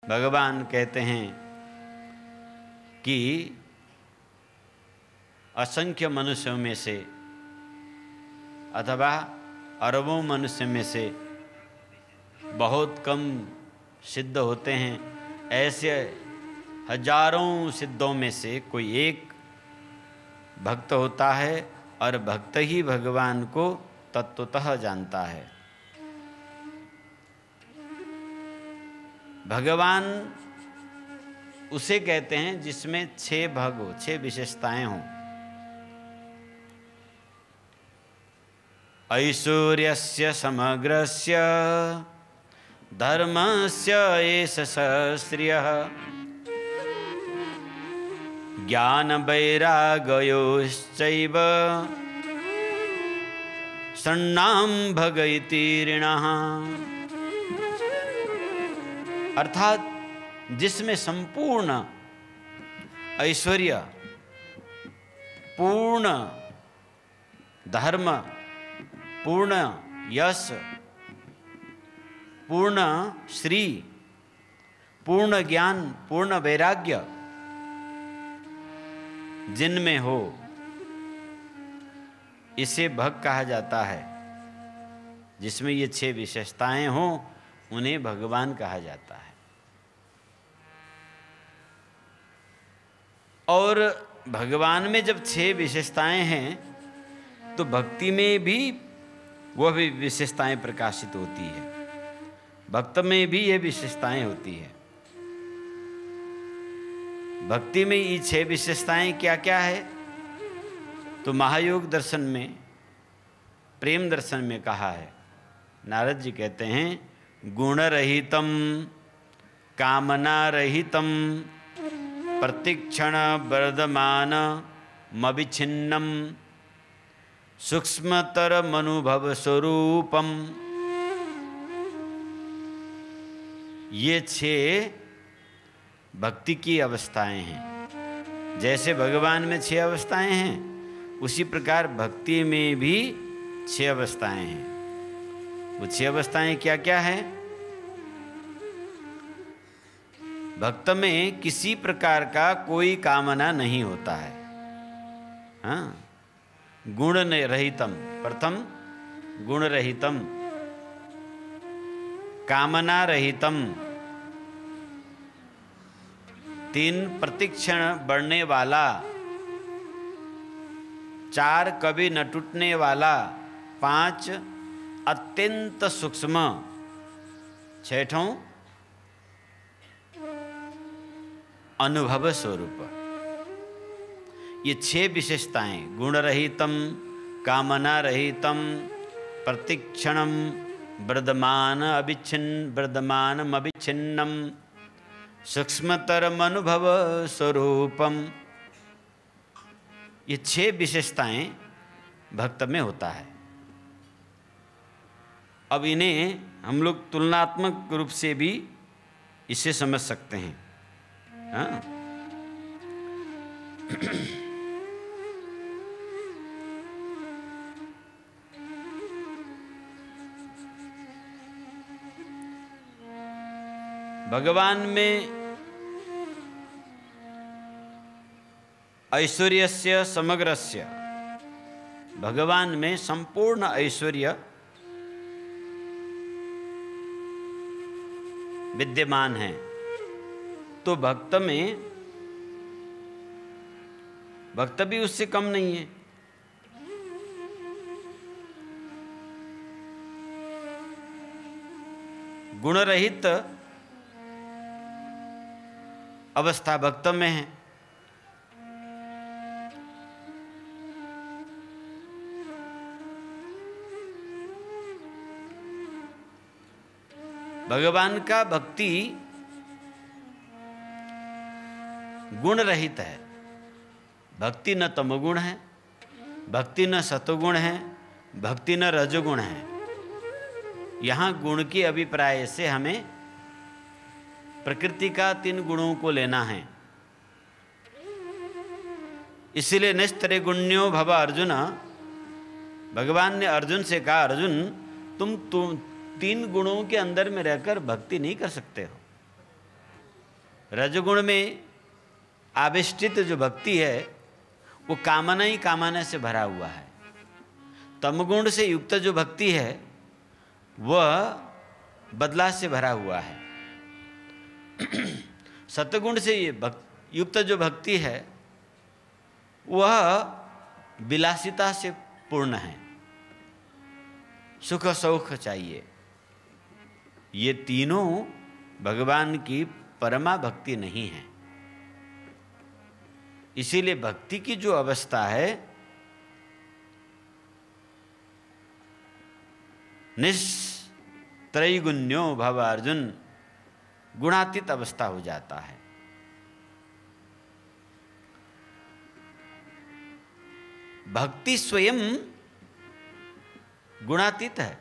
भगवान कहते हैं कि असंख्य मनुष्यों में से अथवा अरबों मनुष्य में से बहुत कम सिद्ध होते हैं। ऐसे हजारों सिद्धों में से कोई एक भक्त होता है और भक्त ही भगवान को तत्वतः जानता है। भगवान उसे कहते हैं जिसमें 6 भाग हो, 6 विशेषताएं हों। ऐश्वर्यस्य समग्रस्य धर्मस्य एष सहस्र्यः ज्ञान वैराग्योश्चैव षण्णां भग इति ऋणः। अर्थात जिसमें संपूर्ण ऐश्वर्य, पूर्ण धर्म, पूर्ण यश, पूर्ण श्री, पूर्ण ज्ञान, पूर्ण वैराग्य जिनमें हो, इसे भग कहा जाता है। जिसमें ये 6 विशेषताएं हों उन्हें भगवान कहा जाता है। और भगवान में जब 6 विशेषताएं हैं तो भक्ति में भी वह भी विशेषताएं प्रकाशित होती है। भक्त में भी ये विशेषताएं होती है। भक्ति में ये 6 विशेषताएं क्या क्या है? तो महायोग दर्शन में, प्रेम दर्शन में कहा है। नारद जी कहते हैं गुण रहितम कामना रहितम प्रतिक्षण वर्धमान मविच्छिन्नम सूक्ष्मतर मनुभव स्वरूपम। ये 6 भक्ति की अवस्थाएं हैं। जैसे भगवान में 6 अवस्थाएं हैं, उसी प्रकार भक्ति में भी 6 अवस्थाएं हैं। वो 6 अवस्थाएं क्या क्या है? भक्त में किसी प्रकार का कोई कामना नहीं होता है। हाँ, गुण रहितम, प्रथम गुण रहितम, कामना रहितम, 3 प्रतिक्षण बढ़ने वाला, 4 कभी न टूटने वाला, 5 अत्यंत सूक्ष्म, 6 अनुभव स्वरूप। ये 6 विशेषताएं, गुण रहितम, कामना रहितम, प्रतिक्षणम वर्धमान अविच्छिन्नम सूक्ष्मतरम अनुभव स्वरूपम। ये 6 विशेषताएं भक्त में होता है। अब इन्हें हम लोग तुलनात्मक रूप से भी इसे समझ सकते हैं। हाँ? भगवान में ऐश्वर्यस्य समग्रस्य, भगवान में संपूर्ण ऐश्वर्य विद्यमान है। तो भक्त में, भक्त भी उससे कम नहीं है। गुण रहित अवस्था भक्त में है। भगवान का भक्ति गुण रहित है। भक्ति न तमोगुण है, भक्ति न सतोगुण है, भक्ति न रजोगुण है। यहाँ गुण के अभिप्राय से हमें प्रकृति का 3 गुणों को लेना है। इसलिए निस्तरे गुण्यो भव अर्जुन, भगवान ने अर्जुन से कहा, अर्जुन तुम 3 गुणों के अंदर में रहकर भक्ति नहीं कर सकते हो। रजगुण में आविष्टित जो भक्ति है वो कामना ही कामना से भरा हुआ है। तमगुण से युक्त जो भक्ति है वह बदला से भरा हुआ है। सतगुण से युक्त जो भक्ति है वह विलासिता से पूर्ण है, सुख सौख चाहिए। ये तीनों भगवान की परमा भक्ति नहीं है। इसीलिए भक्ति की जो अवस्था है निस्त्रैगुण्यो भव अर्जुन, गुणातीत अवस्था हो जाता है। भक्ति स्वयं गुणातीत है,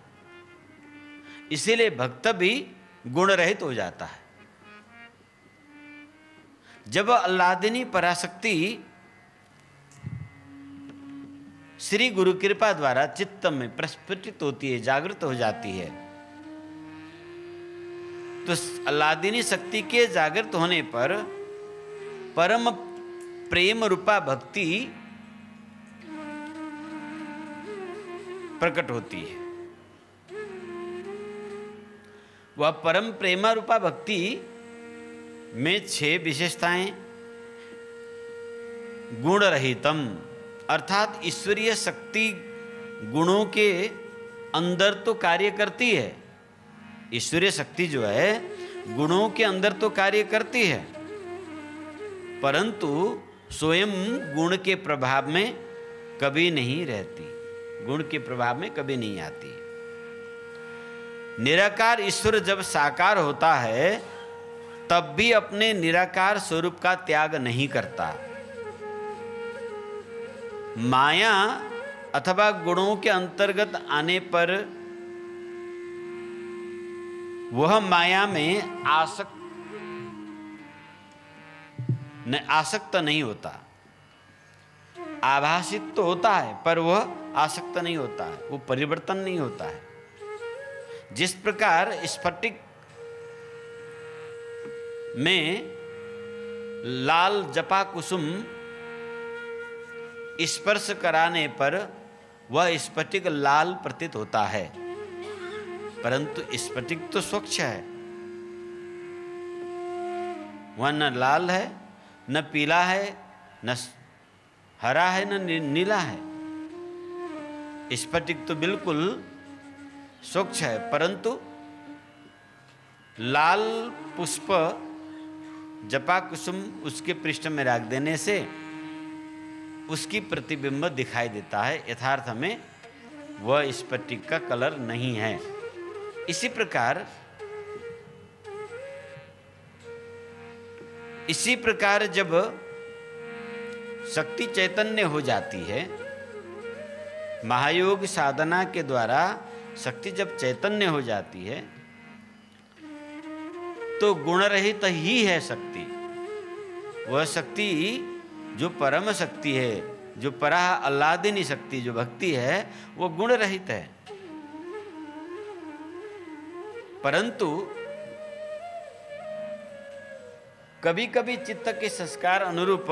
इसीलिए भक्त भी गुण रहित हो जाता है। जब आह्लादिनी पराशक्ति श्री गुरु कृपा द्वारा चित्त में प्रस्फुटित होती है, जागृत हो जाती है, तो आह्लादिनी शक्ति के जागृत होने पर परम प्रेम रूपा भक्ति प्रकट होती है। वह परम प्रेमा रूपा भक्ति में 6 विशेषताएं, गुण रहितम अर्थात ईश्वरीय शक्ति गुणों के अंदर तो कार्य करती है। ईश्वरीय शक्ति जो है गुणों के अंदर तो कार्य करती है, परंतु स्वयं गुण के प्रभाव में कभी नहीं रहती, गुण के प्रभाव में कभी नहीं आती। निराकार ईश्वर जब साकार होता है तब भी अपने निराकार स्वरूप का त्याग नहीं करता। माया अथवा गुणों के अंतर्गत आने पर वह माया में आसक्त नहीं होता। आभासित तो होता है पर वह आसक्त नहीं होता है, वो परिवर्तन नहीं होता है। जिस प्रकार स्फटिक में लाल जपा कुसुम स्पर्श कराने पर वह स्फटिक लाल प्रतीत होता है, परंतु स्फटिक तो स्वच्छ है, वह न लाल है, न पीला है, न हरा है, न नीला है। स्फटिक तो बिल्कुल स्वच्छ है, परंतु लाल पुष्प जपा कुसुम उसके पृष्ठ में रख देने से उसकी प्रतिबिंब दिखाई देता है, यथार्थ में वह स्फटिक का कलर नहीं है। इसी प्रकार जब शक्ति चैतन्य हो जाती है, महायोग साधना के द्वारा शक्ति जब चैतन्य हो जाती है तो गुण रहित ही है शक्ति। वह शक्ति जो परम शक्ति है, जो परा आह्लादिनी शक्ति जो भक्ति है, वो गुण रहित है, परंतु कभी कभी चित्त के संस्कार अनुरूप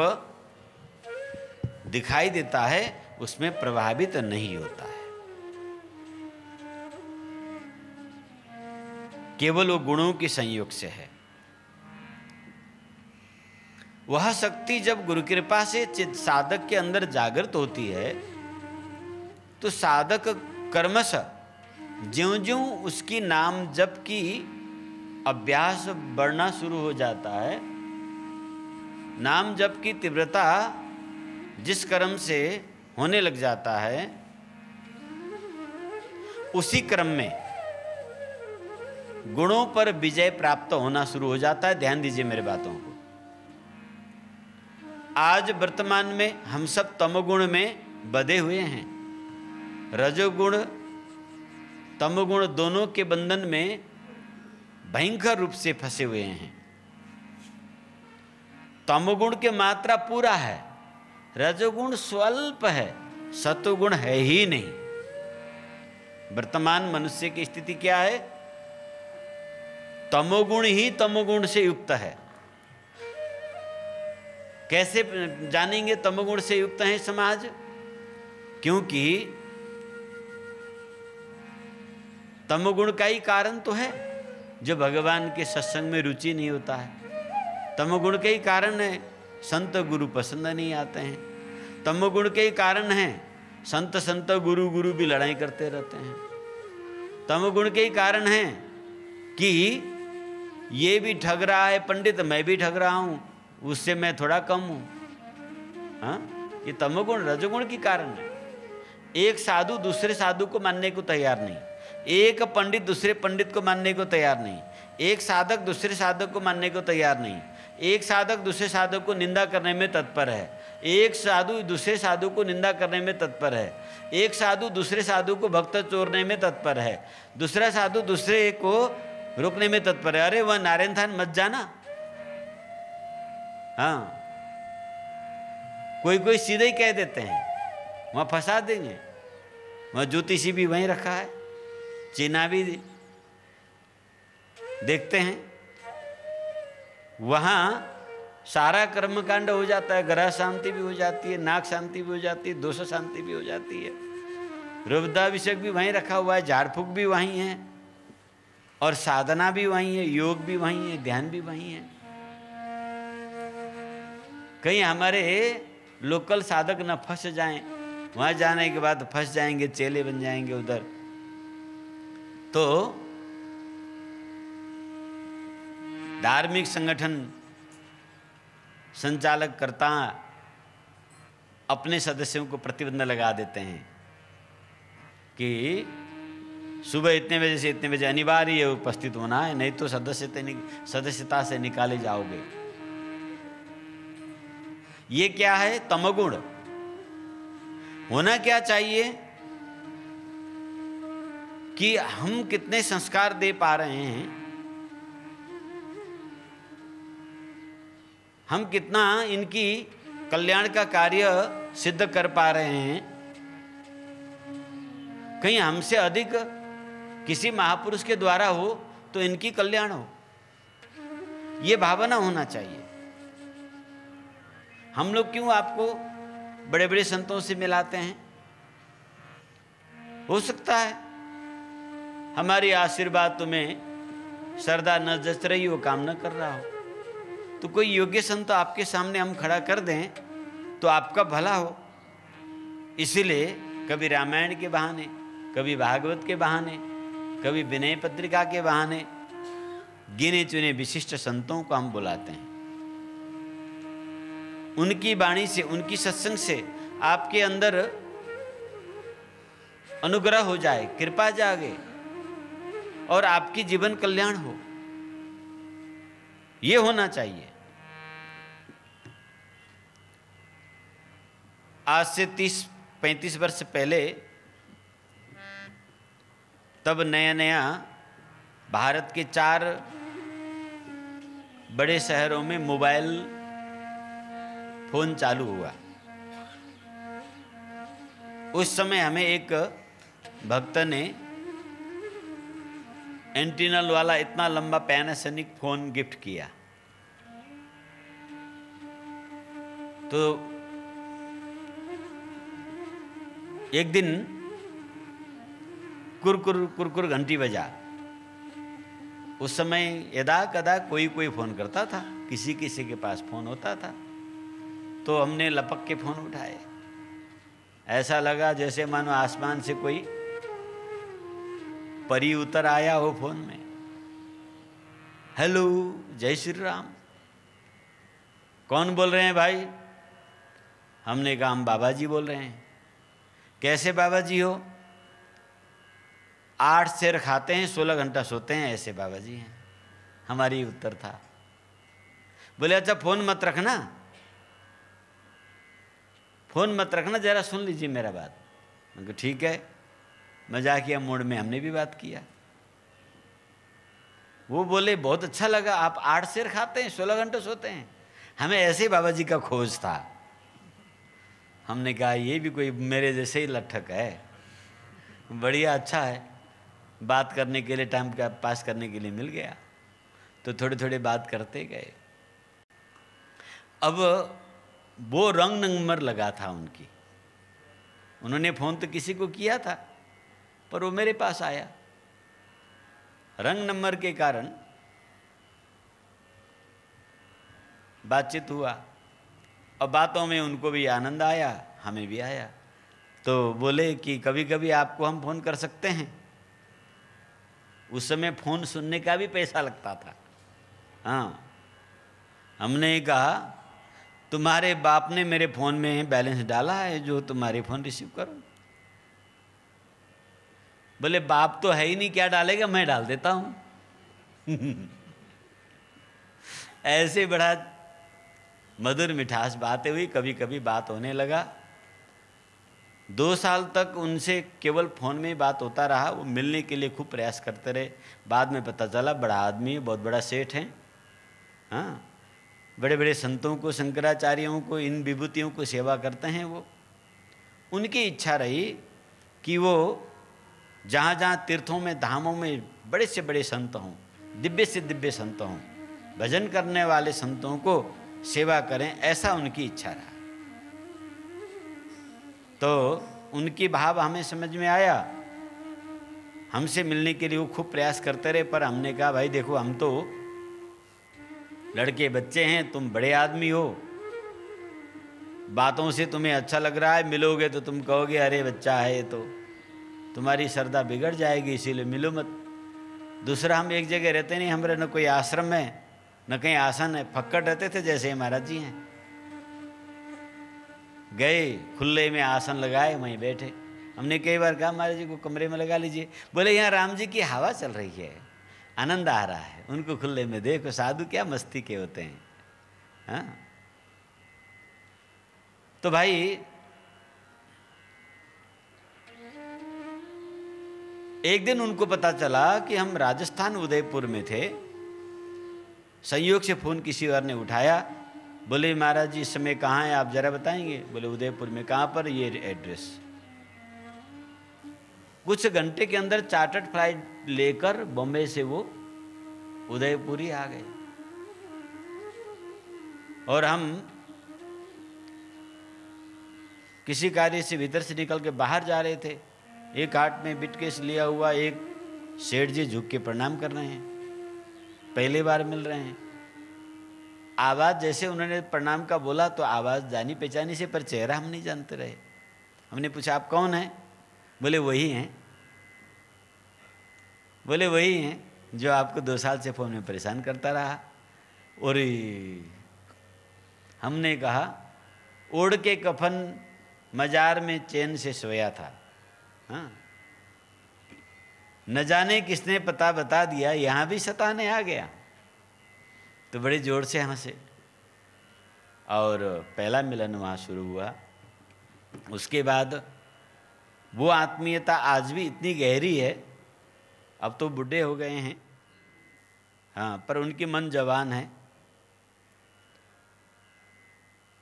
दिखाई देता है, उसमें प्रभावित नहीं होता है। केवल वो गुणों के संयोग से है। वह शक्ति जब गुरु कृपा से चित्त साधक के अंदर जागृत होती है तो साधक कर्मश ज्यों-ज्यों उसकी नाम जप की अभ्यास बढ़ना शुरू हो जाता है, नाम जप की तीव्रता जिस क्रम से होने लग जाता है, उसी क्रम में गुणों पर विजय प्राप्त होना शुरू हो जाता है। ध्यान दीजिए मेरे बातों को। आज वर्तमान में हम सब तमोगुण में बंधे हुए हैं। रजोगुण तमोगुण दोनों के बंधन में भयंकर रूप से फंसे हुए हैं। तमोगुण की मात्रा पूरा है, रजोगुण स्वल्प है, सतोगुण है ही नहीं। वर्तमान मनुष्य की स्थिति क्या है? तमोगुण ही तमोगुण से युक्त है, कैसे जानेंगे तमोगुण से युक्त है समाज? क्योंकि तमोगुण का ही कारण तो है जो भगवान के सत्संग में रुचि नहीं होता है। तमोगुण के ही कारण है संत गुरु पसंद नहीं आते हैं। तमोगुण के ही कारण है संत गुरु गुरु भी लड़ाई करते रहते हैं। तमोगुण के ही कारण है कि ये भी ठग रहा है पंडित, मैं भी ठग रहा हूँ, उससे मैं थोड़ा कम हूँ। हाँ, ये तमोगुण रजोगुण के कारण है। एक साधु दूसरे साधु को मानने को तैयार नहीं, एक पंडित दूसरे पंडित को मानने को तैयार नहीं, एक साधक दूसरे साधक को मानने को तैयार नहीं, एक साधक दूसरे साधक को निंदा करने में तत्पर है, एक साधु दूसरे साधु को निंदा करने में तत्पर है, एक साधु दूसरे साधु को भक्त चोरने में तत्पर है, दूसरा साधु दूसरे को रोकने में तत्पर है। अरे वह नारायण थान मत जाना। हाँ, कोई कोई सीधे ही कह देते हैं, वहाँ फंसा देंगे। वहाँ ज्योतिषी भी वहीं रखा है, चीना भी देखते हैं, वहाँ सारा कर्मकांड हो जाता है। ग्रह शांति भी हो जाती है, नाग शांति भी हो जाती है, दोष शांति भी हो जाती है। रुद्राभिषेक भी वहीं रखा हुआ है, झाड़ फूक भी वहीं है, और साधना भी वहीं है, योग भी वहीं है, ध्यान भी वहीं है। कहीं हमारे लोकल साधक न फंस जाएं, वहाँ जाने के बाद फंस जाएंगे, चेले बन जाएंगे उधर। तो धार्मिक संगठन संचालक करता अपने सदस्यों को प्रतिबंध लगा देते हैं कि सुबह इतने बजे से इतने बजे अनिवार्य उपस्थित होना है, नहीं तो सदस्यता से निकाले जाओगे। ये क्या है? तमोगुण। होना क्या चाहिए कि हम कितने संस्कार दे पा रहे हैं, हम कितना इनकी कल्याण का कार्य सिद्ध कर पा रहे हैं। कहीं हमसे अधिक किसी महापुरुष के द्वारा हो तो इनकी कल्याण हो, ये भावना होना चाहिए। हम लोग क्यों आपको बड़े बड़े संतों से मिलाते हैं? हो सकता है हमारी आशीर्वाद तुम्हें श्रद्धा न जच रही हो, काम न कर रहा हो, तो कोई योग्य संत आपके सामने हम खड़ा कर दें तो आपका भला हो। इसीलिए कभी रामायण के बहाने, कभी भागवत के बहाने, कभी विनय पत्रिका के बहाने गिने चुने विशिष्ट संतों को हम बुलाते हैं। उनकी वाणी से, उनकी सत्संग से आपके अंदर अनुग्रह हो जाए, कृपा जागे और आपकी जीवन कल्याण हो, ये होना चाहिए। आज से 30-35 वर्ष पहले तब नया नया भारत के 4 बड़े शहरों में मोबाइल फोन चालू हुआ। उस समय हमें एक भक्त ने एंटीनल वाला इतना लंबा पैनासोनिक फोन गिफ्ट किया। तो एक दिन कुरकुर कुरकुर घंटी बजा। उस समय यदा कदा कोई कोई फोन करता था, किसी किसी के पास फोन होता था, तो हमने लपक के फोन उठाए। ऐसा लगा जैसे मानो आसमान से कोई परी उतर आया हो फोन में। हेलो, जय श्री राम, कौन बोल रहे हैं भाई? हमने कहा हम बाबा जी बोल रहे हैं। कैसे बाबा जी हो? 8 शेर खाते हैं, 16 घंटा सोते हैं, ऐसे बाबा जी हैं। हमारी उत्तर था। बोले अच्छा फोन मत रखना, फोन मत रखना, जरा सुन लीजिए मेरा बात। मैं कहा ठीक है। मजाकिया मूड में हमने भी बात किया। वो बोले बहुत अच्छा लगा, आप 8 शेर खाते हैं, 16 घंटे सोते हैं। हमें ऐसे बाबा जी का खोज था। हमने कहा ये भी कोई मेरे जैसे ही लट्ठक है, बढ़िया, अच्छा है, बात करने के लिए, टाइम का पास करने के लिए मिल गया। तो थोड़े थोड़े बात करते गए। अब वो रंग नंबर लगा था उनकी। उन्होंने फ़ोन तो किसी को किया था, पर वो मेरे पास आया। रंग नंबर के कारण बातचीत हुआ और बातों में उनको भी आनंद आया, हमें भी आया। तो बोले कि कभी कभी आपको हम फ़ोन कर सकते हैं। उस समय फ़ोन सुनने का भी पैसा लगता था। हाँ, हमने कहा तुम्हारे बाप ने मेरे फ़ोन में बैलेंस डाला है जो तुम्हारे फ़ोन रिसीव करो। बोले बाप तो है ही नहीं, क्या डालेगा, मैं डाल देता हूँ। ऐसे बड़ा मधुर मिठास बातें हुई, कभी कभी बात होने लगा। 2 साल तक उनसे केवल फ़ोन में बात होता रहा। वो मिलने के लिए खूब प्रयास करते रहे। बाद में पता चला बड़ा आदमी है, बहुत बड़ा सेठ है। हाँ, बड़े बड़े संतों को, शंकराचार्यों को, इन विभूतियों को सेवा करते हैं वो। उनकी इच्छा रही कि वो जहाँ जहाँ तीर्थों में, धामों में बड़े से बड़े संत हों, दिव्य से दिव्य संत हों, भजन करने वाले संतों को सेवा करें, ऐसा उनकी इच्छा रहा। तो उनकी भाव हमें समझ में आया। हमसे मिलने के लिए वो खूब प्रयास करते रहे, पर हमने कहा भाई देखो, हम तो लड़के बच्चे हैं, तुम बड़े आदमी हो, बातों से तुम्हें अच्छा लग रहा है, मिलोगे तो तुम कहोगे अरे बच्चा है, तो तुम्हारी श्रद्धा बिगड़ जाएगी, इसीलिए मिलो मत। दूसरा, हम एक जगह रहते नहीं, हमारे न कोई आश्रम है न कहीं आसन है, फक्कड़ रहते थे जैसे महाराज जी हैं। गए, खुले में आसन लगाए, वहीं बैठे। हमने कई बार कहा महाराज जी को कमरे में लगा लीजिए। बोले यहाँ राम जी की हवा चल रही है, आनंद आ रहा है, उनको खुले में देखो, साधु क्या मस्ती के होते हैं। हाँ, तो भाई एक दिन उनको पता चला कि हम राजस्थान उदयपुर में थे। संयोग से फ़ोन किसी और ने उठाया। बोले महाराज जी इस समय कहाँ हैं आप, जरा बताएंगे। बोले उदयपुर में। कहाँ पर, ये एड्रेस। कुछ घंटे के अंदर चार्टर्ड फ्लाइट लेकर बॉम्बे से वो उदयपुर ही आ गए। और हम किसी कार्य से भीतर से निकल के बाहर जा रहे थे। एक हाथ में बिटकेस लिया हुआ एक सेठ जी झुक के प्रणाम कर रहे हैं, पहली बार मिल रहे हैं। आवाज़ जैसे उन्होंने प्रणाम का बोला तो आवाज़ जानी पहचानी से, पर चेहरा हम नहीं जानते रहे। हमने पूछा आप कौन हैं। बोले वही हैं। बोले वही हैं जो आपको 2 साल से फ़ोन में परेशान करता रहा। और हमने कहा ओढ़ के कफन मजार में चैन से सोया था। हाँ, न जाने किसने पता बता दिया, यहाँ भी सताने आ गया। तो बड़े जोर से हंसे और पहला मिलन वहाँ शुरू हुआ। उसके बाद वो आत्मीयता आज भी इतनी गहरी है। अब तो बूढ़े हो गए हैं, हाँ, पर उनकी मन जवान है।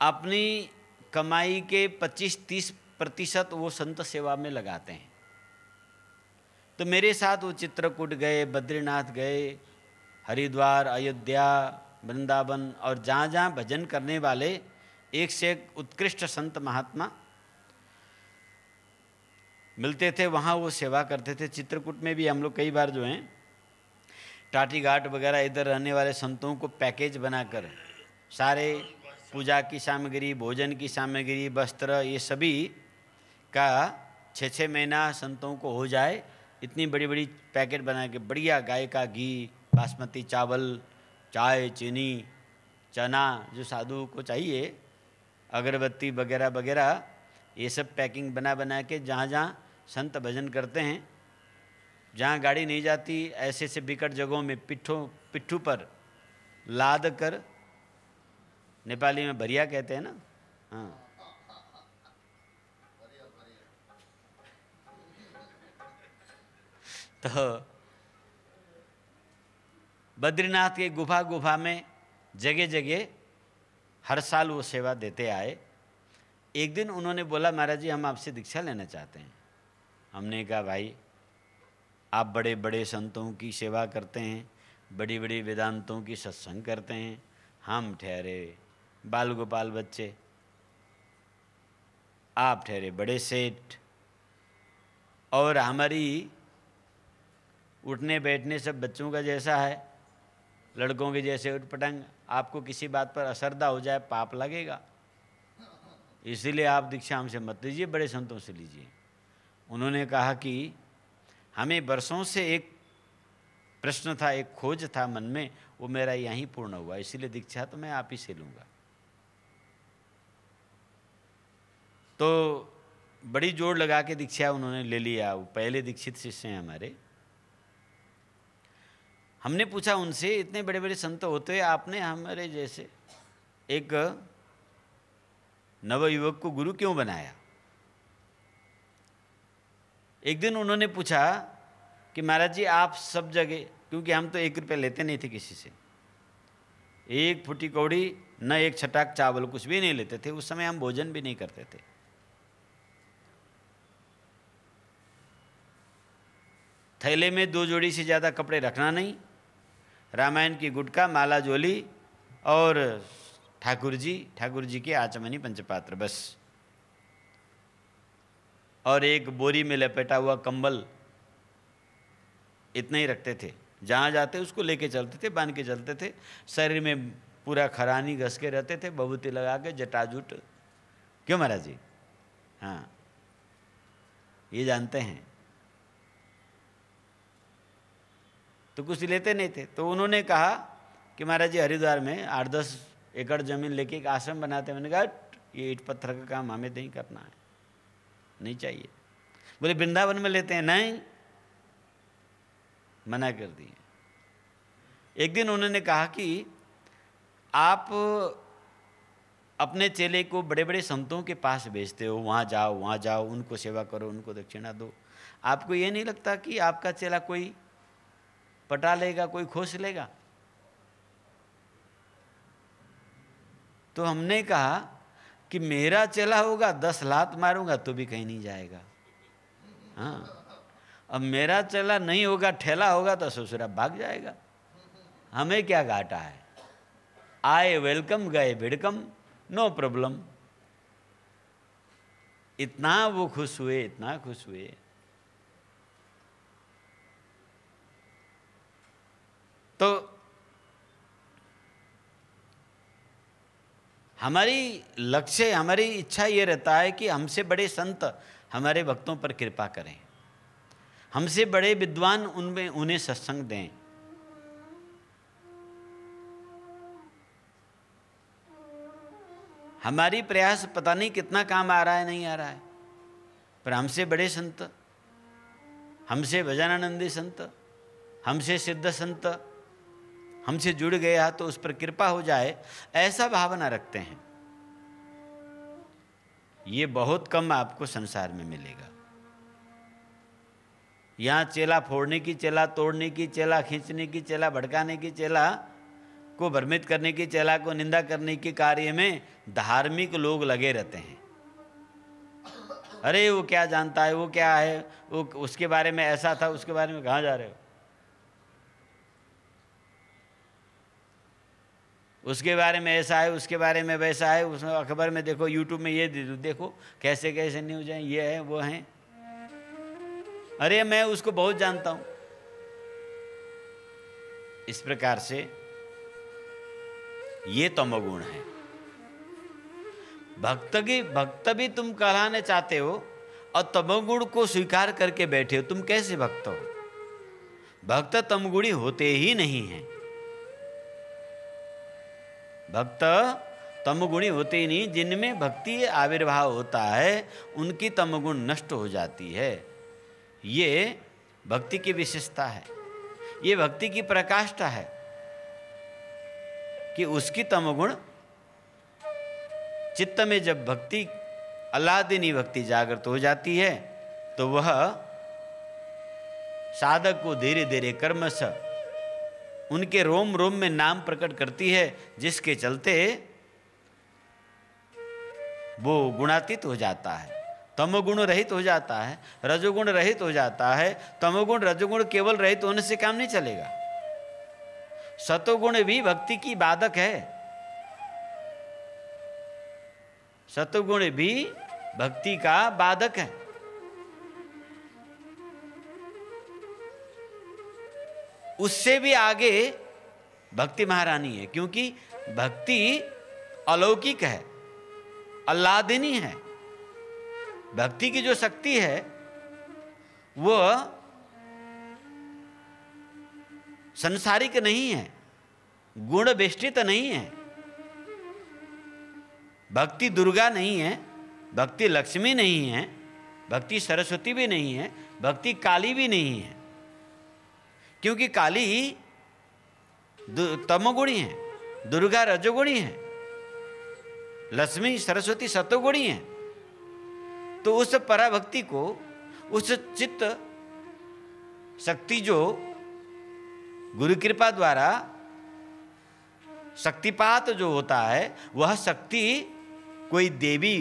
अपनी कमाई के 25-30% वो संत सेवा में लगाते हैं। तो मेरे साथ वो चित्रकूट गए, बद्रीनाथ गए, हरिद्वार, अयोध्या, वृंदावन, और जहाँ जहाँ भजन करने वाले एक से एक उत्कृष्ट संत महात्मा मिलते थे, वहाँ वो सेवा करते थे। चित्रकूट में भी हम लोग कई बार जो हैं टाटी घाट वगैरह इधर रहने वाले संतों को पैकेज बनाकर सारे पूजा की सामग्री, भोजन की सामग्री, वस्त्र, ये सभी का 6-6 महीना संतों को हो जाए, इतनी बड़ी बड़ी पैकेट बना के बढ़िया गाय का घी, बासमती चावल, चाय, चीनी, चना जो साधु को चाहिए, अगरबत्ती वगैरह वगैरह, ये सब पैकिंग बना बना के जहाँ जहाँ संत भजन करते हैं, जहाँ गाड़ी नहीं जाती, ऐसे ऐसे बिकट जगहों में पिट्ठू पर लाद कर, नेपाली में भरिया कहते हैं ना, हाँ, तो बद्रीनाथ के गुफा में जगह जगह हर साल वो सेवा देते आए। एक दिन उन्होंने बोला महाराज जी हम आपसे दीक्षा लेना चाहते हैं। हमने कहा भाई आप बड़े बड़े संतों की सेवा करते हैं, बड़ी बड़ी वेदांतों की सत्संग करते हैं, हम ठहरे बाल गोपाल बच्चे, आप ठहरे बड़े सेठ, और हमारी उठने बैठने सब बच्चों का जैसा है, लड़कों के जैसे उठपटांग। आपको किसी बात पर असरदा हो जाए पाप लगेगा, इसीलिए आप दीक्षा हमसे मत लीजिए, बड़े संतों से लीजिए। उन्होंने कहा कि हमें वर्षों से एक प्रश्न था, एक खोज था मन में, वो मेरा यहीं पूर्ण हुआ, इसीलिए दीक्षा तो मैं आप ही से लूँगा। तो बड़ी जोर लगा के दीक्षा उन्होंने ले लिया। वो पहले दीक्षित शिष्य हैं हमारे। हमने पूछा उनसे, इतने बड़े बड़े संत होते आपने हमारे जैसे एक नवयुवक को गुरु क्यों बनाया? एक दिन उन्होंने पूछा कि महाराज जी आप सब जगह, क्योंकि हम तो 1 रुपया लेते नहीं थे किसी से, 1 फुटी कौड़ी न 1 छटाक चावल, कुछ भी नहीं लेते थे। उस समय हम भोजन भी नहीं करते थे। थैले में 2 जोड़ी से ज़्यादा कपड़े रखना नहीं, रामायण की गुटका, माला जोली और ठाकुर जी के आचमनी पंचपात्र बस, और एक बोरी में लपेटा हुआ कंबल, इतना ही रखते थे। जहाँ जाते उसको लेके चलते थे, बांध के चलते थे। शरीर में पूरा खरानी घस के रहते थे, बबूती लगा के, जटाजूट। क्यों महाराज जी? हाँ, ये जानते हैं। तो कुछ लेते नहीं थे। तो उन्होंने कहा कि महाराज जी हरिद्वार में 8-10 एकड़ जमीन लेके एक आश्रम बनाते हैं। मैंने कहा ये ईंट पत्थर का काम हमें नहीं करना है, नहीं चाहिए। बोले वृंदावन में लेते हैं, नहीं, मना कर दिए। एक दिन उन्होंने कहा कि आप अपने चेले को बड़े बड़े संतों के पास भेजते हो, वहाँ जाओ, उनको सेवा करो, उनको दक्षिणा दो। आपको ये नहीं लगता कि आपका चेला कोई पटा लेगा, कोई खोस लेगा? तो हमने कहा कि मेरा चेला होगा 10 लात मारूंगा तो भी कहीं नहीं जाएगा। हाँ, अब मेरा चेला नहीं होगा, ठेला होगा तो ससुरा भाग जाएगा। हमें क्या घाटा है? आए वेलकम, गए वेलकम, नो प्रॉब्लम। इतना वो खुश हुए, इतना खुश हुए। तो हमारी लक्ष्य, हमारी इच्छा ये रहता है कि हमसे बड़े संत हमारे भक्तों पर कृपा करें, हमसे बड़े विद्वान उनमें उन्हें सत्संग दें। हमारी प्रयास पता नहीं कितना काम आ रहा है, नहीं आ रहा है, पर हमसे बड़े संत, हमसे भजनानंदी संत, हमसे सिद्ध संत हमसे जुड़ गया तो उस पर कृपा हो जाए, ऐसा भावना रखते हैं। ये बहुत कम आपको संसार में मिलेगा। यहाँ चेला फोड़ने की, चेला तोड़ने की, चेला खींचने की, चेला भड़काने की, चेला को भ्रमित करने की, चेला को निंदा करने के कार्य में धार्मिक लोग लगे रहते हैं। अरे वो क्या जानता है, वो क्या है, वो उसके बारे में ऐसा था, उसके बारे में कहाँ जा रहे हो, उसके बारे में ऐसा है, उसके बारे में वैसा है, उसमें अखबार में देखो, यूट्यूब में ये देखो, कैसे कैसे न्यूज हैं, ये है वो हैं। अरे मैं उसको बहुत जानता हूं। इस प्रकार से ये तमोगुण है। भक्त भी तुम कहलाने चाहते हो और तमोगुण को स्वीकार करके बैठे हो, तुम कैसे भक्त हो? भक्त तमगुणी होते ही नहीं हैं। भक्त तमगुणी होते ही नहीं। जिनमें भक्ति आविर्भाव होता है उनकी तमगुण नष्ट हो जाती है। ये भक्ति की विशेषता है, ये भक्ति की प्रकाष्ठा है कि उसकी तमगुण चित्त में जब भक्ति, अल्लादीनी भक्ति जागृत हो जाती है तो वह साधक को धीरे धीरे कर्मश उनके रोम रोम में नाम प्रकट करती है, जिसके चलते वो गुणातीत हो जाता है, तमोगुण रहित हो जाता है, रजोगुण रहित हो जाता है। तमोगुण रजोगुण केवल रहित होने से काम नहीं चलेगा। सतोगुण भी भक्ति की बाधक है। सतोगुण भी भक्ति का बाधक है। उससे भी आगे भक्ति महारानी है, क्योंकि भक्ति अलौकिक है, अल्लादिनी है। भक्ति की जो शक्ति है वो संसारिक नहीं है, गुण बेष्टित नहीं है। भक्ति दुर्गा नहीं है, भक्ति लक्ष्मी नहीं है, भक्ति सरस्वती भी नहीं है, भक्ति काली भी नहीं है। क्योंकि काली तमोगुणी है, दुर्गा रजोगुणी है, लक्ष्मी सरस्वती सतोगुणी है। तो उस पराभक्ति को, उस चित्त शक्ति जो गुरु कृपा द्वारा शक्तिपात जो होता है, वह शक्ति कोई देवी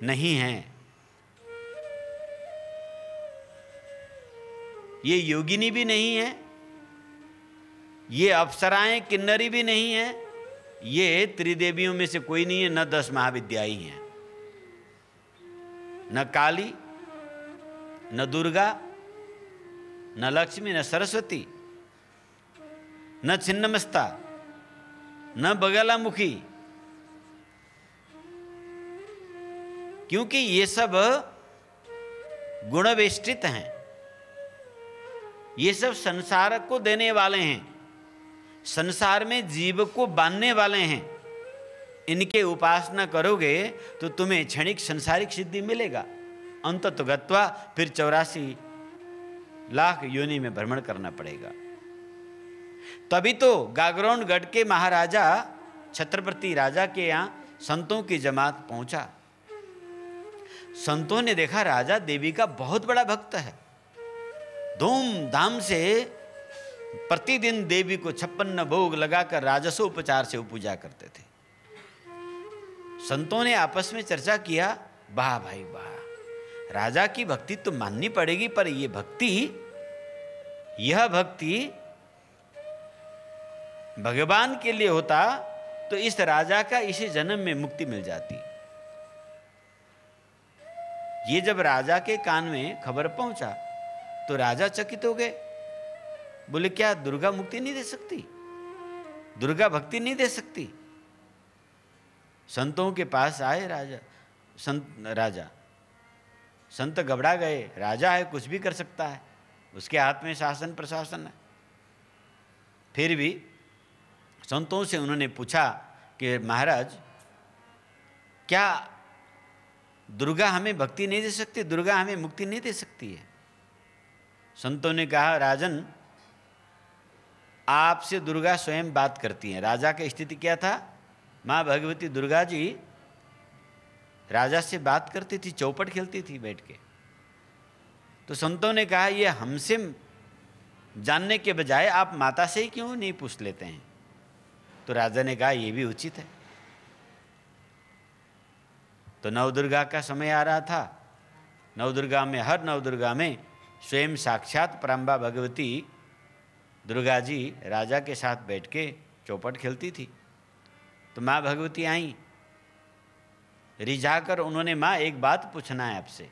नहीं है। ये योगिनी भी नहीं है, ये अप्सराएं किन्नरी भी नहीं है, ये त्रिदेवियों में से कोई नहीं है, न 10 महाविद्याएं हैं, न काली, न दुर्गा, न लक्ष्मी, न सरस्वती, न छिन्नमस्ता, न बगलामुखी। क्योंकि ये सब गुणवेष्टित हैं, ये सब संसार को देने वाले हैं, संसार में जीव को बांधने वाले हैं। इनके उपासना करोगे तो तुम्हें क्षणिक संसारिक सिद्धि मिलेगा, अंतत गत्वा फिर 84 लाख योनि में भ्रमण करना पड़ेगा। तभी तो गागरोनगढ़ के महाराजा छत्रपति राजा के यहाँ संतों की जमात पहुंचा। संतों ने देखा राजा देवी का बहुत बड़ा भक्त है, धूमधाम से प्रतिदिन देवी को 56 भोग लगाकर राजसोपचार से पूजा करते थे। संतों ने आपस में चर्चा किया, वाह भाई वाह, राजा की भक्ति तो माननी पड़ेगी, पर यह भक्ति भगवान के लिए होता तो इस राजा का इसी जन्म में मुक्ति मिल जाती। ये जब राजा के कान में खबर पहुंचा तो राजा चकित हो गए, बोले क्या दुर्गा मुक्ति नहीं दे सकती, दुर्गा भक्ति नहीं दे सकती? संतों के पास आए राजा, संत घबरा गए, राजा है कुछ भी कर सकता है, उसके हाथ में शासन प्रशासन है। फिर भी संतों से उन्होंने पूछा कि महाराज क्या दुर्गा हमें भक्ति नहीं दे सकती, दुर्गा हमें मुक्ति नहीं दे सकती है? संतों ने कहा, राजन आपसे दुर्गा स्वयं बात करती हैं। राजा की स्थिति क्या था, माँ भगवती दुर्गा जी राजा से बात करती थी, चौपट खेलती थी बैठ के। तो संतों ने कहा, ये हमसे जानने के बजाय आप माता से ही क्यों नहीं पूछ लेते हैं? तो राजा ने कहा, ये भी उचित है। तो नवदुर्गा का समय आ रहा था। नवदुर्गा में, हर नवदुर्गा में स्वयं साक्षात परम्बा भगवती दुर्गा जी राजा के साथ बैठ के चौपट खेलती थी। तो माँ भगवती आई, रिझाकर उन्होंने, माँ एक बात पूछना है आपसे।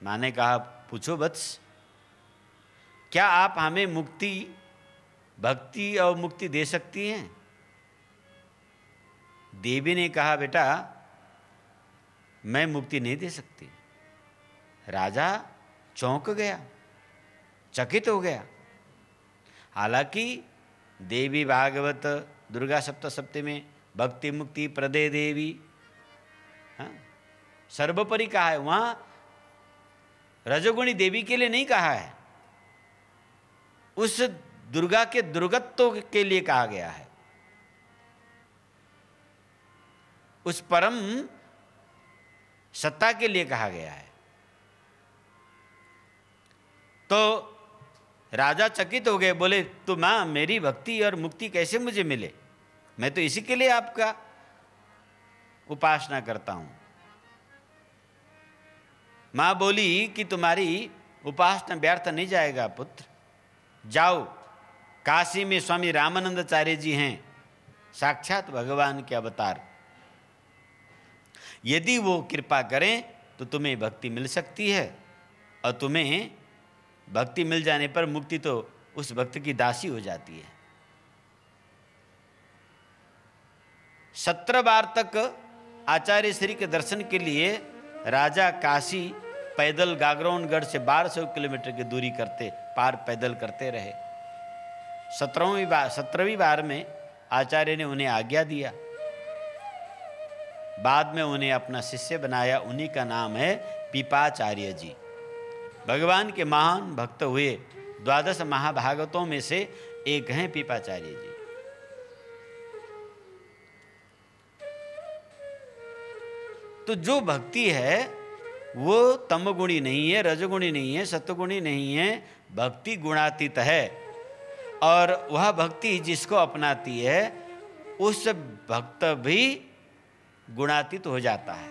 माँ ने कहा, पूछो वत्स, क्या आप हमें मुक्ति, भक्ति और मुक्ति दे सकती हैं? देवी ने कहा, बेटा मैं मुक्ति नहीं दे सकती। राजा चौंक गया, चकित हो गया। हालांकि देवी भागवत दुर्गा सप्तशती में भक्ति मुक्ति प्रदे देवी सर्वोपरि कहा है, वहां रजोगुणी देवी के लिए नहीं कहा है, उस दुर्गा के दुर्गत्व के लिए कहा गया है, उस परम सत्ता के लिए कहा गया है। तो राजा चकित हो गए, बोले तो माँ मेरी भक्ति और मुक्ति कैसे मुझे मिले? मैं तो इसी के लिए आपका उपासना करता हूं। माँ बोली कि तुम्हारी उपासना व्यर्थ नहीं जाएगा पुत्र, जाओ, काशी में स्वामी रामानंदाचार्य जी हैं, साक्षात भगवान के अवतार। यदि वो कृपा करें तो तुम्हें भक्ति मिल सकती है, और तुम्हें भक्ति मिल जाने पर मुक्ति तो उस भक्त की दासी हो जाती है। 17 बार तक आचार्य श्री के दर्शन के लिए राजा काशी पैदल गागरोनगढ़ से 1200 किलोमीटर की दूरी पार पैदल करते रहे। 17वीं बार में आचार्य ने उन्हें आज्ञा दिया। बाद में उन्हें अपना शिष्य बनाया। उन्हीं का नाम है पीपाचार्य जी। भगवान के महान भक्त हुए 12 महाभागवतों में से एक हैं पीपाचार्य जी। तो जो भक्ति है वो तमगुणी नहीं है, रजगुणी नहीं है, सत्वगुणी नहीं है, भक्ति गुणातीत है। और वह भक्ति जिसको अपनाती है उस भक्त भी गुणातीत हो जाता है।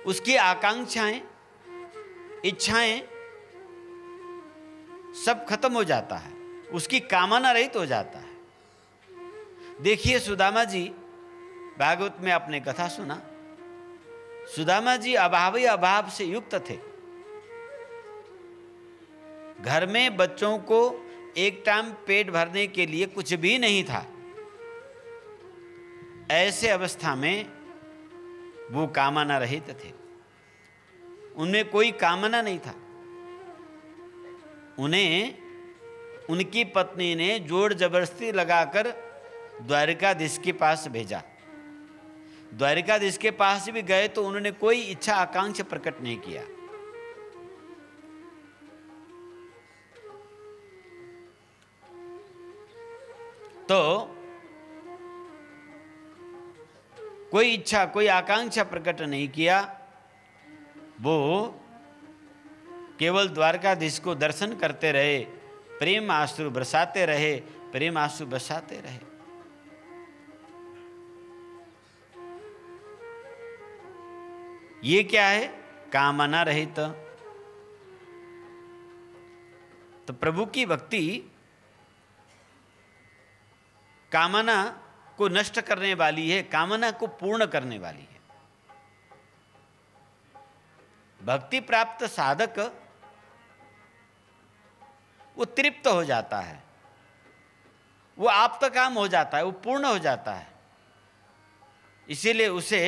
उसकी आकांक्षाएं, इच्छाएं सब खत्म हो जाता है, उसकी कामना रहित हो जाता है। देखिए सुदामा जी, भागवत में आपने कथा सुना, सुदामा जी अभावी अभाव से युक्त थे। घर में बच्चों को एक टाइम पेट भरने के लिए कुछ भी नहीं था। ऐसे अवस्था में वो कामना रहित थे, उनमें कोई कामना नहीं था। उन्हें उनकी पत्नी ने जोर जबरदस्ती लगाकर द्वारिकाधीश के पास भेजा। द्वारिकाधीश के पास भी गए तो उन्होंने कोई इच्छा आकांक्षा प्रकट नहीं किया। तो कोई इच्छा, कोई आकांक्षा प्रकट नहीं किया। वो केवल द्वारकाधीश को दर्शन करते रहे, प्रेम आंसू बरसाते रहे, प्रेम आंसू बरसाते रहे। ये क्या है? कामना रहित। तो प्रभु की भक्ति कामना को नष्ट करने वाली है, कामना को पूर्ण करने वाली है। भक्ति प्राप्त साधक वो तृप्त हो जाता है, वो आप्त काम हो जाता है, वो पूर्ण हो जाता है। इसीलिए उसे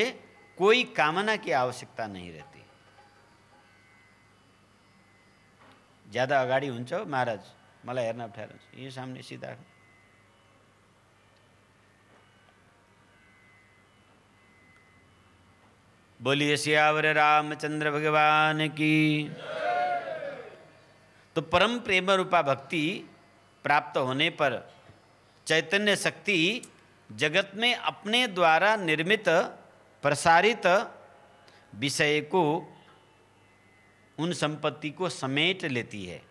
कोई कामना की आवश्यकता नहीं रहती। ज्यादा अगाडि हुन्छ महाराज, मलाई हेर्न अप्ठ्यारो हुन्छ, यही सामने सीधा। बोलिए सियावर रामचंद्र भगवान की। तो परम प्रेम रूपा भक्ति प्राप्त होने पर चैतन्य शक्ति जगत में अपने द्वारा निर्मित प्रसारित विषय को, उन संपत्ति को समेट लेती है।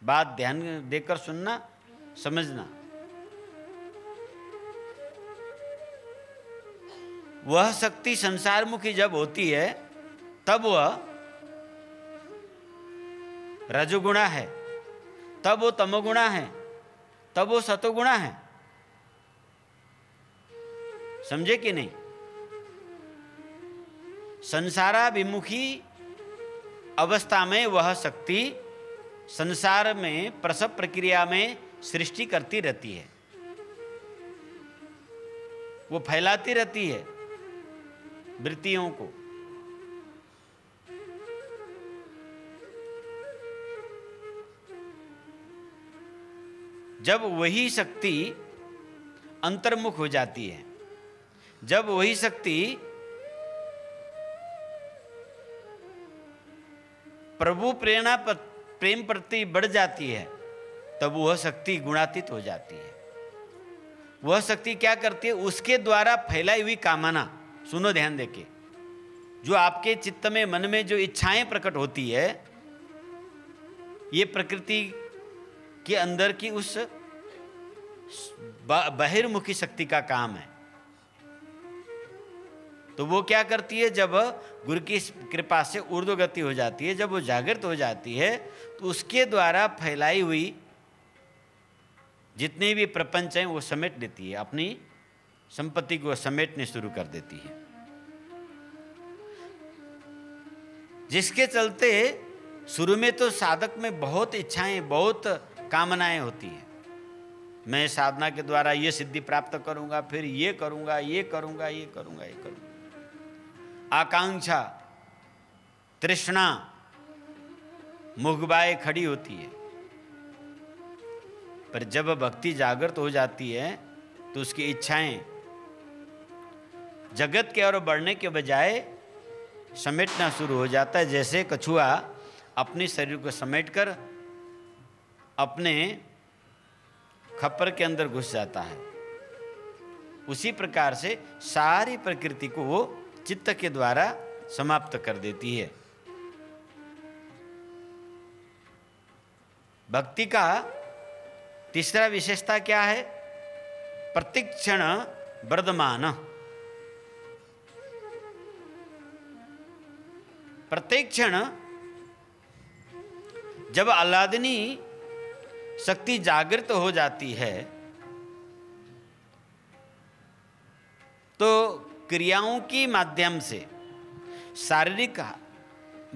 बात ध्यान देकर सुनना, समझना। वह शक्ति संसारमुखी जब होती है तब वह रजोगुणा है, तब वो तमोगुणा है, तब वो सतोगुणा है। समझे कि नहीं? संसाराभिमुखी अवस्था में वह शक्ति संसार में प्रसव प्रक्रिया में सृष्टि करती रहती है, वो फैलाती रहती है वृत्तियों को। जब वही शक्ति अंतर्मुख हो जाती है, जब वही शक्ति प्रभु प्रेरणा प्रेम प्रति बढ़ जाती है, तब वह शक्ति गुणातीत हो जाती है। वह शक्ति क्या करती है? उसके द्वारा फैलाई हुई कामना, सुनो ध्यान देके, जो आपके चित्त में, मन में जो इच्छाएं प्रकट होती है, ये प्रकृति के अंदर की उस बहिर्मुखी शक्ति का काम है। तो वो क्या करती है? जब गुरु की कृपा से ऊर्ध्वगति हो जाती है, जब वो जागृत हो जाती है, तो उसके द्वारा फैलाई हुई जितने भी प्रपंच हैं वो समेट लेती है अपनी संपत्ति को समेटने शुरू कर देती है, जिसके चलते शुरू में तो साधक में बहुत इच्छाएं, बहुत कामनाएं होती हैं। मैं साधना के द्वारा ये सिद्धि प्राप्त करूंगा, फिर ये करूंगा, ये करूंगा, ये करूंगा, ये करूंगा। आकांक्षा, तृष्णा मुखबाए खड़ी होती है। पर जब भक्ति जागृत हो जाती है तो उसकी इच्छाएं जगत के ओर बढ़ने के बजाय समेटना शुरू हो जाता है। जैसे कछुआ अपने शरीर को समेटकर अपने खप्पर के अंदर घुस जाता है, उसी प्रकार से सारी प्रकृति को वो चित्त के द्वारा समाप्त कर देती है। भक्ति का तीसरा विशेषता क्या है? प्रतिक्षण वर्धमान। प्रत्येक क्षण जब आह्लादनी शक्ति जागृत हो जाती है तो क्रियाओं के माध्यम से शारीरिक,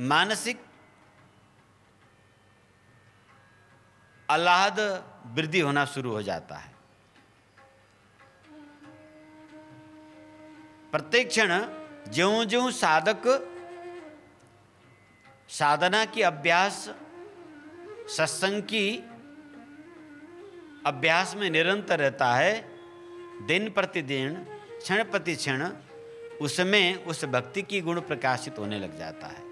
मानसिक आह्लाद वृद्धि होना शुरू हो जाता है। प्रत्येक क्षण ज्यों-ज्यों साधक साधना की अभ्यास, सत्संग की अभ्यास में निरंतर रहता है, दिन प्रतिदिन, क्षण प्रति क्षण उसमें उस भक्ति की गुण प्रकाशित होने लग जाता है।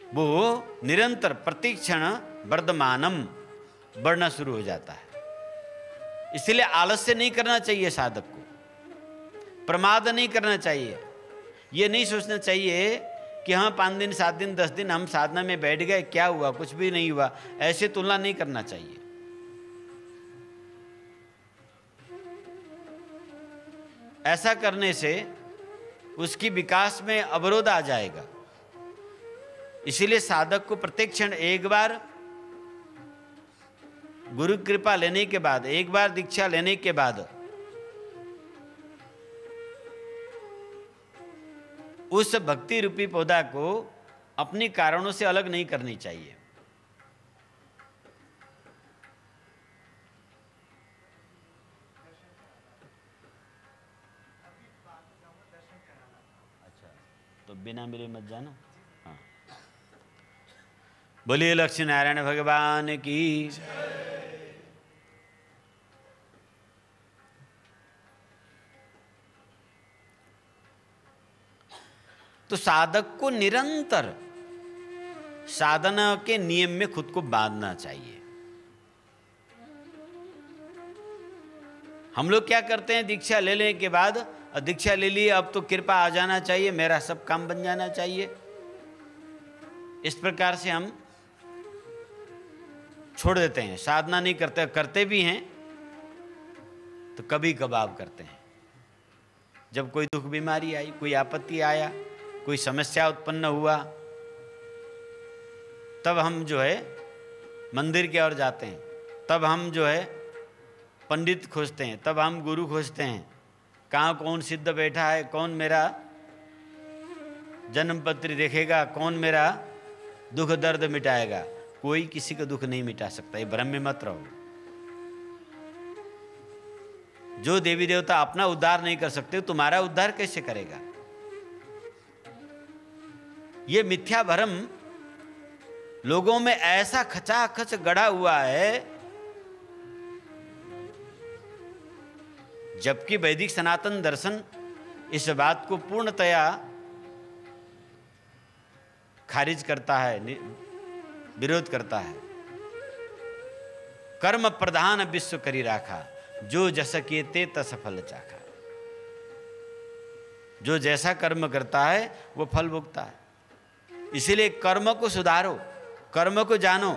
वो निरंतर प्रतिक्षण वर्धमानम बढ़ना शुरू हो जाता है। इसलिए आलस्य नहीं करना चाहिए साधक को, प्रमाद नहीं करना चाहिए। ये नहीं सोचना चाहिए कि हाँ 5 दिन 7 दिन 10 दिन हम साधना में बैठ गए, क्या हुआ, कुछ भी नहीं हुआ, ऐसे तुलना नहीं करना चाहिए। ऐसा करने से उसकी विकास में अवरोध आ जाएगा। इसीलिए साधक को प्रत्येक क्षण एक बार गुरु कृपा लेने के बाद, एक बार दीक्षा लेने के बाद उस भक्ति रूपी पौधा को अपने कारणों से अलग नहीं करनी चाहिए। अच्छा, तो बिना मेरे मत जाना। हाँ, बोलिए लक्ष्मी नारायण भगवान की। तो साधक को निरंतर साधना के नियम में खुद को बांधना चाहिए। हम लोग क्या करते हैं, दीक्षा ले लेने के बाद, दीक्षा ले ली अब तो कृपा आ जाना चाहिए, मेरा सब काम बन जाना चाहिए, इस प्रकार से हम छोड़ देते हैं। साधना नहीं करते, करते भी हैं तो कभी कभार करते हैं। जब कोई दुख बीमारी आई, कोई आपत्ति आया, कोई समस्या उत्पन्न हुआ, तब हम जो है मंदिर की ओर जाते हैं, तब हम जो है पंडित खोजते हैं, तब हम गुरु खोजते हैं। कहाँ कौन सिद्ध बैठा है, कौन मेरा जन्म पत्री देखेगा, कौन मेरा दुख दर्द मिटाएगा। कोई किसी का दुख नहीं मिटा सकता, ये भ्रम में मत रहो। जो देवी देवता अपना उद्धार नहीं कर सकते, तुम्हारा उद्धार कैसे करेगा? ये मिथ्या भ्रम लोगों में ऐसा खचाखच गड़ा हुआ है, जबकि वैदिक सनातन दर्शन इस बात को पूर्णतया खारिज करता है, विरोध करता है। कर्म प्रधान विश्व करी राखा, जो जस किए तस फल चाखा। जो जैसा कर्म करता है वो फल भोगता है। इसीलिए कर्म को सुधारो, कर्म को जानो,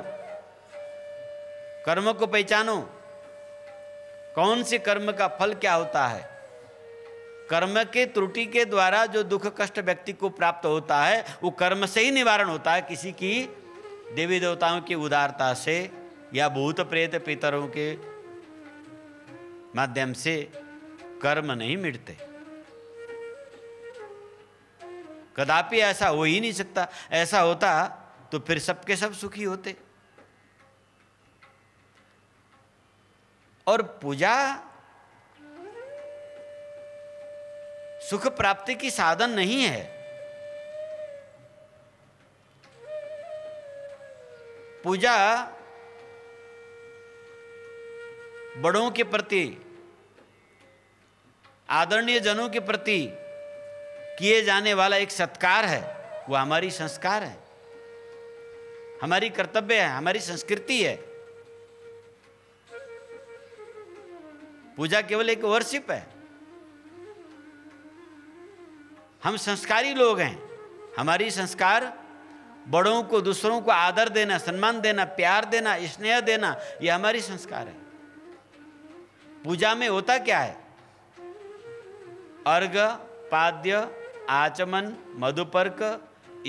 कर्म को पहचानो। कौन से कर्म का फल क्या होता है? कर्म के त्रुटि के द्वारा जो दुख कष्ट व्यक्ति को प्राप्त होता है वो कर्म से ही निवारण होता है, किसी की देवी देवताओं की उदारता से या भूत प्रेत पितरों के माध्यम से कर्म नहीं मिटते। कदापि ऐसा हो ही नहीं सकता। ऐसा होता तो फिर सबके सब सुखी होते। और पूजा सुख प्राप्ति की साधन नहीं है। पूजा बड़ों के प्रति, आदरणीय जनों के प्रति किए जाने वाला एक सत्कार है। वो हमारी संस्कार है, हमारी कर्तव्य है, हमारी संस्कृति है। पूजा केवल एक वर्शिप है। हम संस्कारी लोग हैं। हमारी संस्कार बड़ों को, दूसरों को आदर देना, सम्मान देना, प्यार देना, स्नेह देना, ये हमारी संस्कार है। पूजा में होता क्या है? अर्घ्य, पाद्य, आचमन, मधुपर्क,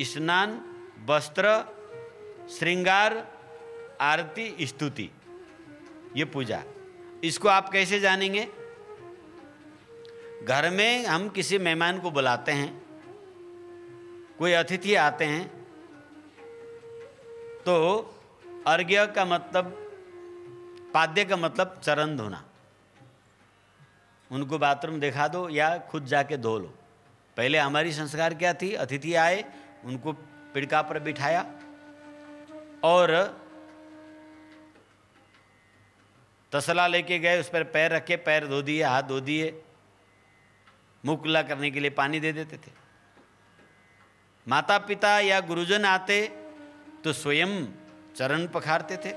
स्नान, वस्त्र, श्रृंगार, आरती, स्तुति, ये पूजा। इसको आप कैसे जानेंगे? घर में हम किसी मेहमान को बुलाते हैं, कोई अतिथि आते हैं, तो अर्घ्य का मतलब, पाद्य का मतलब चरण धोना। उनको बाथरूम दिखा दो या खुद जाके धो लो। पहले हमारी संस्कार क्या थी? अतिथि आए, उनको पिड़का पर बिठाया और तसला लेके गए, उस पर पैर रखे, पैर धो दिए, हाथ धो दिए, मुँह कुल्ला करने के लिए पानी दे देते थे। माता पिता या गुरुजन आते तो स्वयं चरण पखारते थे,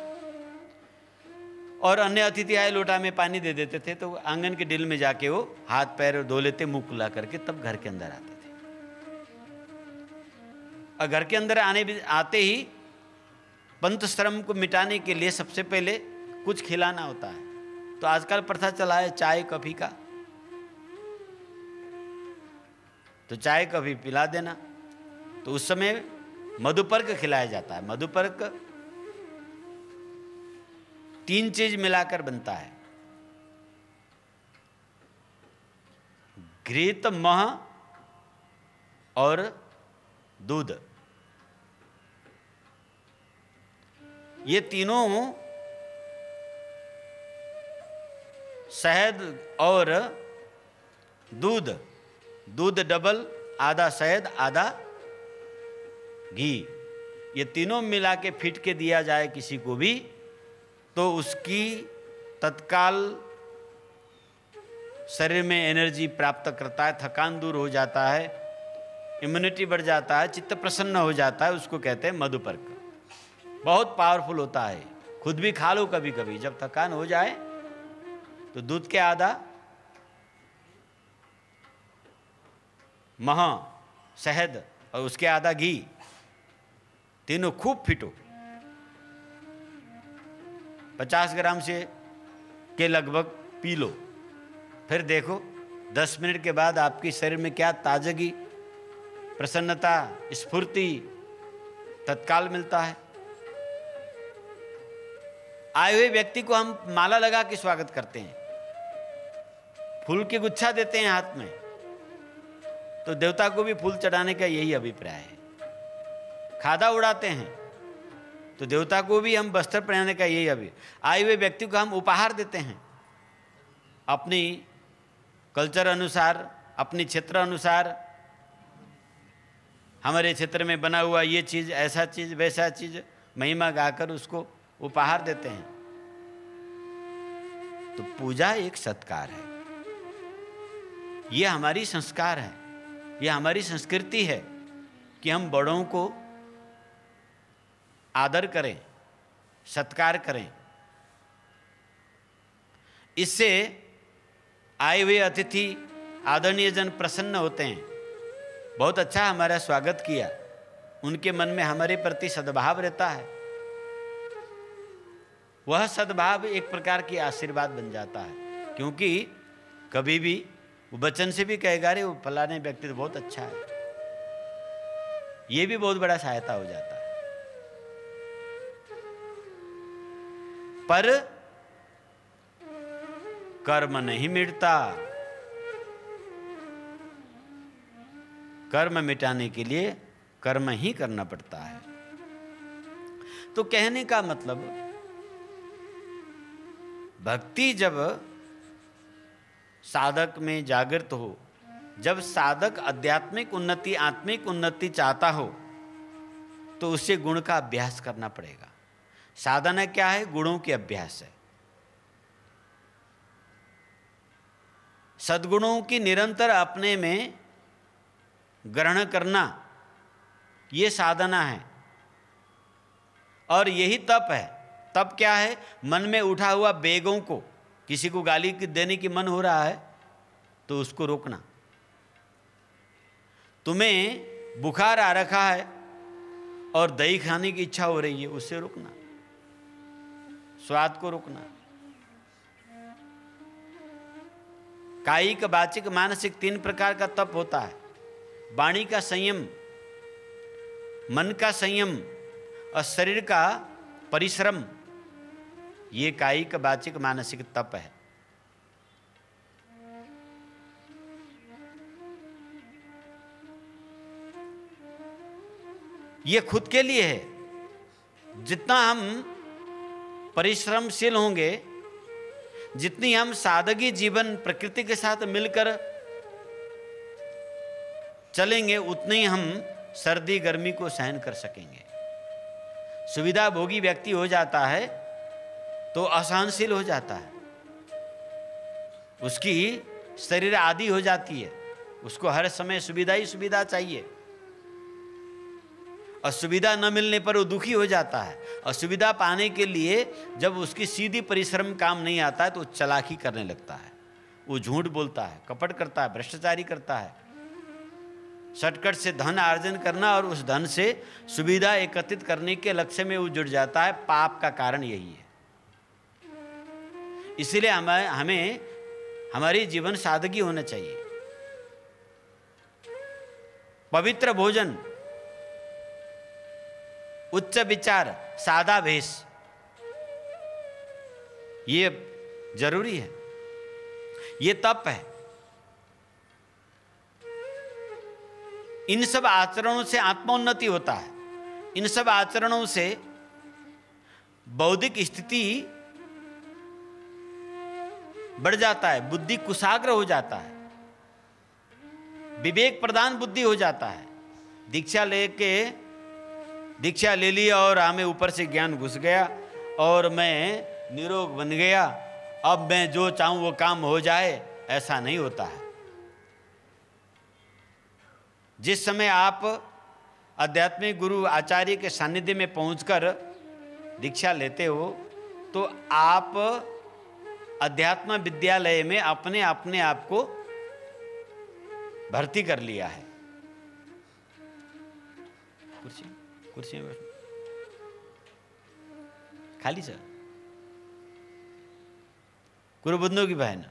और अन्य अतिथि आए लोटा में पानी दे देते थे, तो आंगन के डिल में जाके वो हाथ पैर धो लेते, मुँह कुल्ला करके, तब घर के अंदर आते थे। और घर के अंदर आते ही पंथ श्रम को मिटाने के लिए सबसे पहले कुछ खिलाना होता है। तो आजकल प्रथा चला है चाय कॉफी का, तो चाय कॉफी पिला देना। तो उस समय मधुपर्क खिलाया जाता है। मधुपर्क 3 चीज मिलाकर बनता है: घृत, मह और दूध। ये तीनों, शहद और दूध, दूध डबल, आधा शहद आधा घी, ये तीनों मिला के फिट के दिया जाए किसी को भी, तो उसकी तत्काल शरीर में एनर्जी प्राप्त करता है, थकान दूर हो जाता है, इम्यूनिटी बढ़ जाता है, चित्त प्रसन्न हो जाता है। उसको कहते हैं मधुपर्क। बहुत पावरफुल होता है। खुद भी खा लो कभी कभी, जब थकान हो जाए तो दूध के आधा, मह, शहद और उसके आधा घी, तीनों खूब फिटो। 50 ग्राम से के लगभग पी लो। फिर देखो 10 मिनट के बाद आपके शरीर में क्या ताजगी, प्रसन्नता, स्फूर्ति तत्काल मिलता है। आए हुए व्यक्ति को हम माला लगा के स्वागत करते हैं, फूल की गुच्छा देते हैं हाथ में, तो देवता को भी फूल चढ़ाने का यही अभिप्राय है। खादा उड़ाते हैं तो देवता को भी हम वस्त्र पहनाने का यही अभिप्राय। आए हुए व्यक्ति को हम उपहार देते हैं, अपनी कल्चर अनुसार, अपनी क्षेत्र अनुसार, हमारे क्षेत्र में बना हुआ ये चीज़, ऐसा चीज़, वैसा चीज़ महिमा गाकर उसको उपहार देते हैं। तो पूजा एक सत्कार है, ये हमारी संस्कार है, ये हमारी संस्कृति है कि हम बड़ों को आदर करें, सत्कार करें। इससे आए हुए अतिथि, आदरणीय जन प्रसन्न होते हैं। बहुत अच्छा हमारा स्वागत किया, उनके मन में हमारे प्रति सद्भाव रहता है। वह सद्भाव एक प्रकार की आशीर्वाद बन जाता है, क्योंकि कभी भी वो वचन से भी कहेगा रे वो फलाने व्यक्ति तो बहुत अच्छा है, ये भी बहुत बड़ा सहायता हो जाता है। पर कर्म नहीं मिटता, कर्म मिटाने के लिए कर्म ही करना पड़ता है। तो कहने का मतलब, भक्ति जब साधक में जागृत हो, जब साधक आध्यात्मिक उन्नति, आत्मिक उन्नति चाहता हो, तो उसे गुण का अभ्यास करना पड़ेगा। साधना क्या है? गुणों के अभ्यास है। सद्गुणों की निरंतर अपने में ग्रहण करना, ये साधना है। और यही तप है। तप क्या है? मन में उठा हुआ वेगों को, किसी को गाली देने की मन हो रहा है तो उसको रोकना। तुम्हें बुखार आ रखा है और दही खाने की इच्छा हो रही है, उससे रोकना, स्वाद को रोकना। कायिक, वाचिक, मानसिक 3 प्रकार का तप होता है। वाणी का संयम, मन का संयम और शरीर का परिश्रम, ये कायिक, वाचिक, मानसिक तप है। ये खुद के लिए है। जितना हम परिश्रमशील होंगे, जितनी हम सादगी जीवन प्रकृति के साथ मिलकर चलेंगे, उतनी हम सर्दी गर्मी को सहन कर सकेंगे। सुविधा भोगी व्यक्ति हो जाता है तो असहनशील हो जाता है, उसकी शरीर आदि हो जाती है, उसको हर समय सुविधा ही सुविधा चाहिए। और सुविधा न मिलने पर वो दुखी हो जाता है। और सुविधा पाने के लिए जब उसकी सीधी परिश्रम काम नहीं आता है तो चालाकी करने लगता है, वो झूठ बोलता है, कपट करता है, भ्रष्टाचारी करता है। शॉर्टकट से धन अर्जन करना और उस धन से सुविधा एकत्रित करने के लक्ष्य में वो जुड़ जाता है। पाप का कारण यही है। इसलिए हमें हमारी जीवन सादगी होना चाहिए। पवित्र भोजन, उच्च विचार, सादा भेष, ये जरूरी है। ये तप है। इन सब आचरणों से आत्मोन्नति होता है। इन सब आचरणों से बौद्धिक स्थिति बढ़ जाता है, बुद्धि कुशाग्र हो जाता है, विवेक प्रधान बुद्धि हो जाता है। दीक्षा ले लिया और हमें ऊपर से ज्ञान घुस गया और मैं निरोग बन गया, अब मैं जो चाहूं वो काम हो जाए, ऐसा नहीं होता है। जिस समय आप आध्यात्मिक गुरु आचार्य के सानिध्य में पहुंचकर दीक्षा लेते हो तो आप अध्यात्म विद्यालय में अपने आप को भर्ती कर लिया है। कुर्सी में खाली सर, गुरु बंधु की बहन।